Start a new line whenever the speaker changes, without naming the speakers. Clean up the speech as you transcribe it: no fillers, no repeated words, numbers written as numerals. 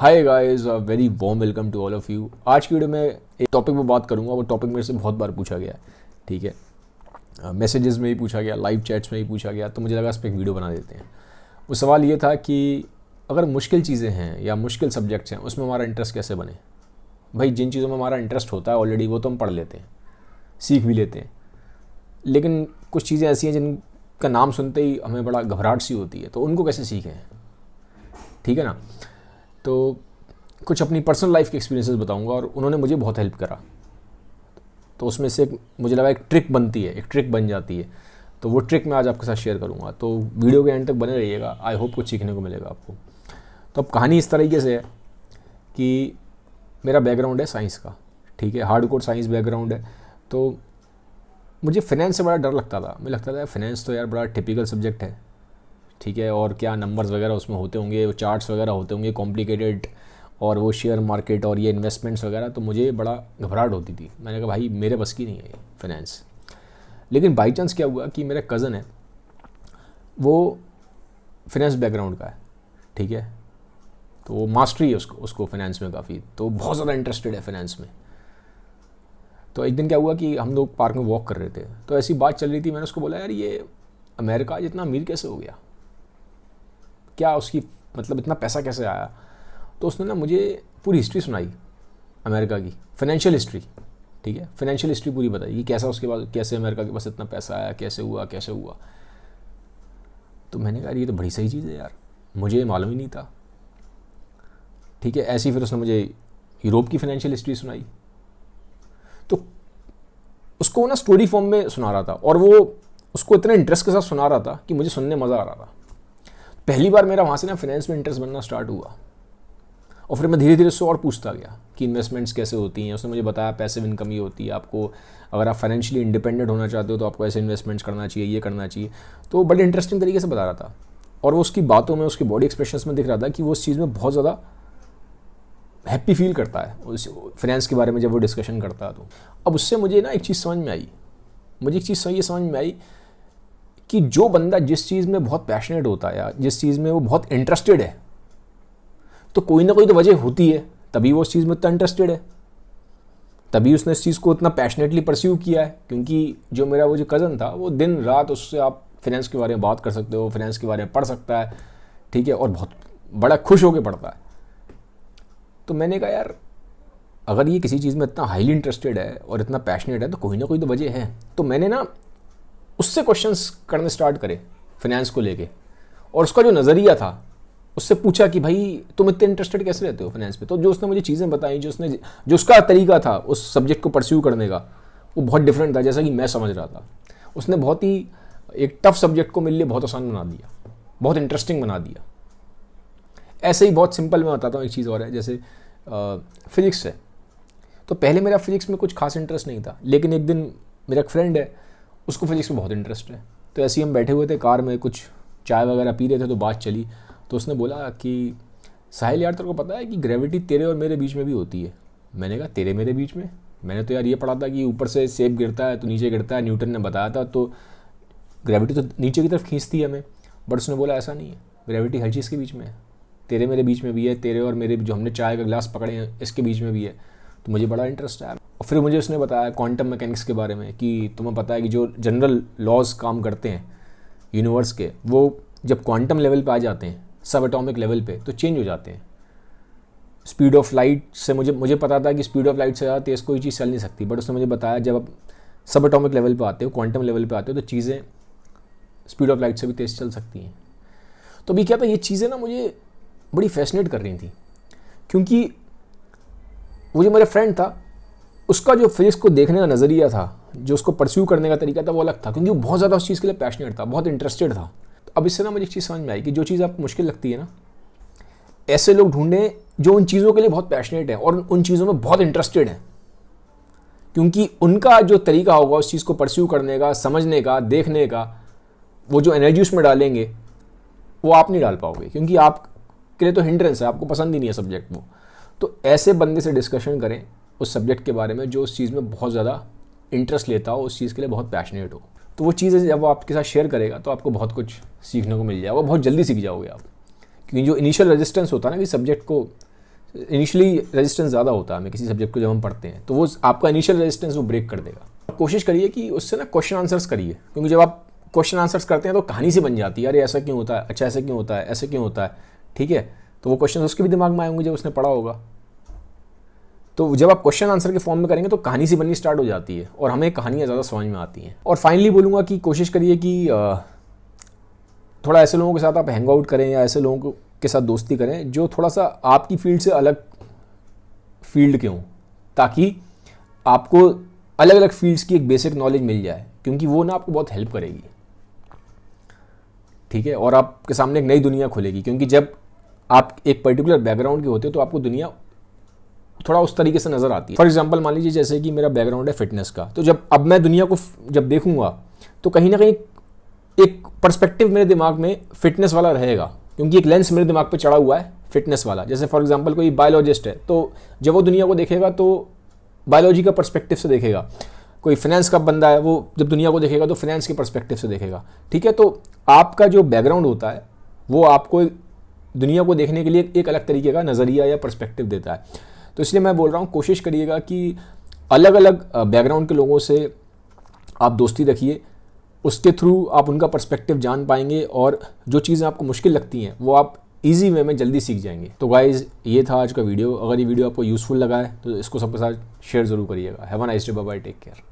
Hi guys, very warm welcome to all of you. आज की video में एक टॉपिक पे बात करूंगा। वो टॉपिक मेरे से बहुत बार पूछा गया है, ठीक है। मैसेजेस में ही पूछा गया, लाइव चैट्स में ही पूछा गया, तो मुझे लगा इस पर एक वीडियो बना देते हैं। वो सवाल ये था कि अगर मुश्किल चीज़ें हैं या मुश्किल सब्जेक्ट्स हैं उसमें हमारा इंटरेस्ट कैसे बने। भाई, जिन चीज़ों में हमारा इंटरेस्ट होता है ऑलरेडी वो तो हम पढ़ लेते हैं, सीख भी लेते हैं, लेकिन कुछ चीज़ें ऐसी हैं जिनका नाम सुनते ही हमें बड़ा घबराहट सी होती है, तो उनको कैसे सीखें, ठीक है ना। तो कुछ अपनी पर्सनल लाइफ के एक्सपीरियंसेस बताऊंगा और उन्होंने मुझे बहुत हेल्प करा। तो उसमें से मुझे लगा एक ट्रिक बनती है, एक ट्रिक बन जाती है, तो वो ट्रिक मैं आज आपके साथ शेयर करूंगा। तो वीडियो के एंड तक बने रहिएगा, आई होप कुछ सीखने को मिलेगा आपको। तो अब कहानी इस तरीके से है कि मेरा बैकग्राउंड है साइंस का, ठीक है, हार्डकोर साइंस बैकग्राउंड है। तो मुझे फाइनेंस से बड़ा डर लगता था। मुझे लगता था फाइनेंस तो यार बड़ा टिपिकल सब्जेक्ट है, ठीक है, और क्या नंबर्स वगैरह उसमें होते होंगे, वो चार्ट्स वगैरह होते होंगे कॉम्प्लिकेटेड, और वो शेयर मार्केट और ये इन्वेस्टमेंट्स वगैरह, तो मुझे बड़ा घबराहट होती थी। मैंने कहा भाई मेरे बस की नहीं है ये फाइनेंस। लेकिन बाई चांस क्या हुआ कि मेरा कज़न है, वो फाइनेंस बैकग्राउंड का है, ठीक है, तो वो मास्टरी है उसको फाइनेंस में काफ़ी, तो बहुत ज़्यादा इंटरेस्टेड है फाइनेंस में। तो एक दिन क्या हुआ कि हम लोग पार्क में वॉक कर रहे थे, तो ऐसी बात चल रही थी। मैंने उसको बोला यार ये अमेरिका जितना अमीर कैसे हो गया, क्या उसकी मतलब इतना पैसा कैसे आया। तो उसने ना मुझे पूरी हिस्ट्री सुनाई अमेरिका की, फाइनेंशियल हिस्ट्री, ठीक है, फाइनेंशियल हिस्ट्री पूरी बताई कि कैसा उसके पास, कैसे अमेरिका के पास इतना पैसा आया, कैसे हुआ कैसे हुआ। तो मैंने कहा ये तो बड़ी सही चीज़ है यार, मुझे मालूम ही नहीं था, ठीक है। ऐसी फिर उसने मुझे यूरोप की फाइनेंशियल हिस्ट्री सुनाई। तो उसको ना स्टोरी फॉर्म में सुना रहा था, और वो उसको इतने इंटरेस्ट के साथ सुना रहा था कि मुझे सुनने मज़ा आ रहा था। पहली बार मेरा वहाँ से ना फाइनेंस में इंटरेस्ट बनना स्टार्ट हुआ, और फिर मैं धीरे धीरे उससे और पूछता गया कि इन्वेस्टमेंट्स कैसे होती हैं। उसने मुझे बताया पैसिव इनकम ही होती है, आपको अगर आप फाइनेंशियली इंडिपेंडेंट होना चाहते हो तो आपको ऐसे इन्वेस्टमेंट्स करना चाहिए, ये करना चाहिए। तो बड़े इंटरेस्टिंग तरीके से बता रहा था, और वो उसकी बातों में, उसकी बॉडी एक्सप्रेशंस में दिख रहा था कि वो उस चीज़ में बहुत ज़्यादा हैप्पी फील करता है उस फाइनेंस के बारे में जब वो डिस्कशन करता है। तो अब उससे मुझे ना एक चीज़ समझ में आई, मुझे एक चीज़ ये समझ में आई कि जो बंदा जिस चीज़ में बहुत पैशनेट होता है या जिस चीज़ में वो बहुत इंटरेस्टेड है, तो कोई ना कोई तो वजह होती है, तभी वो उस चीज़ में इतना इंटरेस्टेड है, तभी उसने इस चीज़ को इतना पैशनेटली परस्यू किया है। क्योंकि जो मेरा वो जो कज़न था, वो दिन रात उससे आप फाइनेंस के बारे में बात कर सकते हो, फाइनेंस के बारे में पढ़ सकता है, ठीक है, और बहुत बड़ा खुश होकर पढ़ता है। तो मैंने कहा यार अगर ये किसी चीज़ में इतना हाईली इंटरेस्टेड है और इतना पैशनेट है तो कोई ना कोई तो वजह है। तो मैंने ना उससे क्वेश्चंस करने स्टार्ट करे फाइनेंस को लेके, और उसका जो नज़रिया था उससे पूछा कि भाई तुम इतने इंटरेस्टेड कैसे रहते हो फाइनेंस पे। तो जो उसने मुझे चीज़ें बताई, जो उसका तरीका था उस सब्जेक्ट को परस्यू करने का, वो बहुत डिफरेंट था जैसा कि मैं समझ रहा था। उसने बहुत ही एक टफ सब्जेक्ट को मेरे लिए बहुत आसान बना दिया, बहुत इंटरेस्टिंग बना दिया। ऐसे ही बहुत सिंपल मैं बताता हूँ एक चीज़ और है, जैसे फिजिक्स है। तो पहले मेरा फिजिक्स में कुछ खास इंटरेस्ट नहीं था, लेकिन एक दिन मेरा एक फ्रेंड है, उसको फिजिक्स में बहुत इंटरेस्ट है। तो ऐसे ही हम बैठे हुए थे कार में, कुछ चाय वगैरह पी रहे थे, तो बात चली। तो उसने बोला कि साहिल यार तेरे को पता है कि ग्रेविटी तेरे और मेरे बीच में भी होती है। मैंने कहा तेरे मेरे बीच में? मैंने तो यार ये पढ़ा था कि ऊपर से सेब गिरता है तो नीचे गिरता है, न्यूटन ने बताया था, तो ग्रेविटी तो नीचे की तरफ खींचती है हमें। बट उसने बोला ऐसा नहीं है, ग्रेविटी हर चीज़ के बीच में है, तेरे मेरे बीच में भी है, तेरे और मेरे जो हमने चाय का गिलास पकड़े हैं इसके बीच में भी है। तो मुझे बड़ा इंटरेस्ट आया। और फिर मुझे उसने बताया क्वांटम मैकेनिक्स के बारे में कि तुम्हें पता है कि जो जनरल लॉज काम करते हैं यूनिवर्स के, वो जब क्वांटम लेवल पे आ जाते हैं, सब एटॉमिक लेवल पे, तो चेंज हो जाते हैं। स्पीड ऑफ लाइट से मुझे पता था कि स्पीड ऑफ लाइट से ज़्यादा तेज़ कोई चीज़ चल नहीं सकती, बट उसने मुझे बताया जब आप सब एटॉमिक लेवल पे आते हो, क्वांटम लेवल पे आते हो, तो चीज़ें स्पीड ऑफ लाइट से भी तेज़ चल सकती हैं। तो अभी क्या था, ये चीज़ें ना मुझे बड़ी फैसिनेट कर रही थी, क्योंकि वो जो मेरा फ्रेंड था उसका जो फिजिक्स को देखने का नज़रिया था, जो उसको परस्यू करने का तरीका था, वो अलग था, क्योंकि वो बहुत ज़्यादा उस चीज़ के लिए पैशनेट था, बहुत इंटरेस्टेड था। तो अब इससे ना मुझे एक चीज़ समझ में आई कि जो चीज़ आपको मुश्किल लगती है ना, ऐसे लोग ढूंढें जो उन चीज़ों के लिए बहुत पैशनेट है और उन चीज़ों में बहुत इंटरेस्टेड है, क्योंकि उनका जो तरीका होगा उस चीज़ को परस्यू करने का, समझने का, देखने का, वो जो एनर्जी उसमें डालेंगे वो आप नहीं डाल पाओगे, क्योंकि आपके लिए तो हिंड्रेंस है, आपको पसंद ही नहीं है सब्जेक्ट वो। तो ऐसे बंदे से डिस्कशन करें उस सब्जेक्ट के बारे में जो उस चीज़ में बहुत ज़्यादा इंटरेस्ट लेता हो, उस चीज़ के लिए बहुत पैशनेट हो। तो वो चीज़ें जब वो आपके साथ शेयर करेगा तो आपको बहुत कुछ सीखने को मिल जाएगा, वो बहुत जल्दी सीख जाओगे आप। क्योंकि जो इनिशियल रेजिस्टेंस होता है ना कि सब्जेक्ट को इनिशियली रेजिस्टेंस ज़्यादा होता है हमें किसी सब्जेक्ट को जब हम पढ़ते हैं, तो वो आपका इनिशियल रेजिस्टेंस वो ब्रेक कर देगा। कोशिश करिए कि उससे ना क्वेश्चन आंसर्स करिए, क्योंकि जब आप क्वेश्चन आंसर्स करते हैं तो कहानी सी बन जाती है, अरे ऐसा क्यों होता है, अच्छा ऐसा क्यों होता है, ऐसे क्यों होता है, ठीक है। तो वो क्वेश्चन उसके भी दिमाग में आए होंगे जब उसने पढ़ा होगा। तो जब आप क्वेश्चन आंसर के फॉर्म में करेंगे तो कहानी सी बननी स्टार्ट हो जाती है और हमें कहानियाँ ज़्यादा समझ में आती हैं। और फाइनली बोलूँगा कि कोशिश करिए कि थोड़ा ऐसे लोगों के साथ आप हैंग आउट करें या ऐसे लोगों के साथ दोस्ती करें जो थोड़ा सा आपकी फील्ड से अलग फील्ड के हों, ताकि आपको अलग अलग फील्ड्स की एक बेसिक नॉलेज मिल जाए, क्योंकि वो ना आपको बहुत हेल्प करेगी, ठीक है। और आपके सामने एक नई दुनिया खुलेगी, क्योंकि जब आप एक पर्टिकुलर बैकग्राउंड के होते हो तो आपको दुनिया थोड़ा उस तरीके से नज़र आती है। फॉर एग्जांपल मान लीजिए जैसे कि मेरा बैकग्राउंड है फिटनेस का, तो जब अब मैं दुनिया को जब देखूंगा तो कहीं ना कहीं एक पर्सपेक्टिव मेरे दिमाग में फिटनेस वाला रहेगा, क्योंकि एक लेंस मेरे दिमाग पे चढ़ा हुआ है फिटनेस वाला। जैसे फॉर एग्जांपल कोई बायोलॉजिस्ट है, तो जब वो दुनिया को देखेगा तो बायोलॉजी का पर्सपेक्टिव से देखेगा। कोई फाइनेंस का बंदा है, वो जब दुनिया को देखेगा तो फाइनेंस के पर्सपेक्टिव से देखेगा, ठीक है। तो आपका जो बैकग्राउंड होता है वो आपको दुनिया को देखने के लिए एक अलग तरीके का नज़रिया या पर्सपेक्टिव देता है। तो इसलिए मैं बोल रहा हूँ, कोशिश करिएगा कि अलग अलग बैकग्राउंड के लोगों से आप दोस्ती रखिए, उसके थ्रू आप उनका पर्सपेक्टिव जान पाएंगे और जो चीज़ें आपको मुश्किल लगती हैं वो आप इजी वे में जल्दी सीख जाएंगे। तो गाइज़ ये था आज का वीडियो। अगर ये वीडियो आपको यूज़फुल लगा है तो इसको सबके साथ शेयर ज़रूर करिएगा। Have a nice day, bye bye, take care.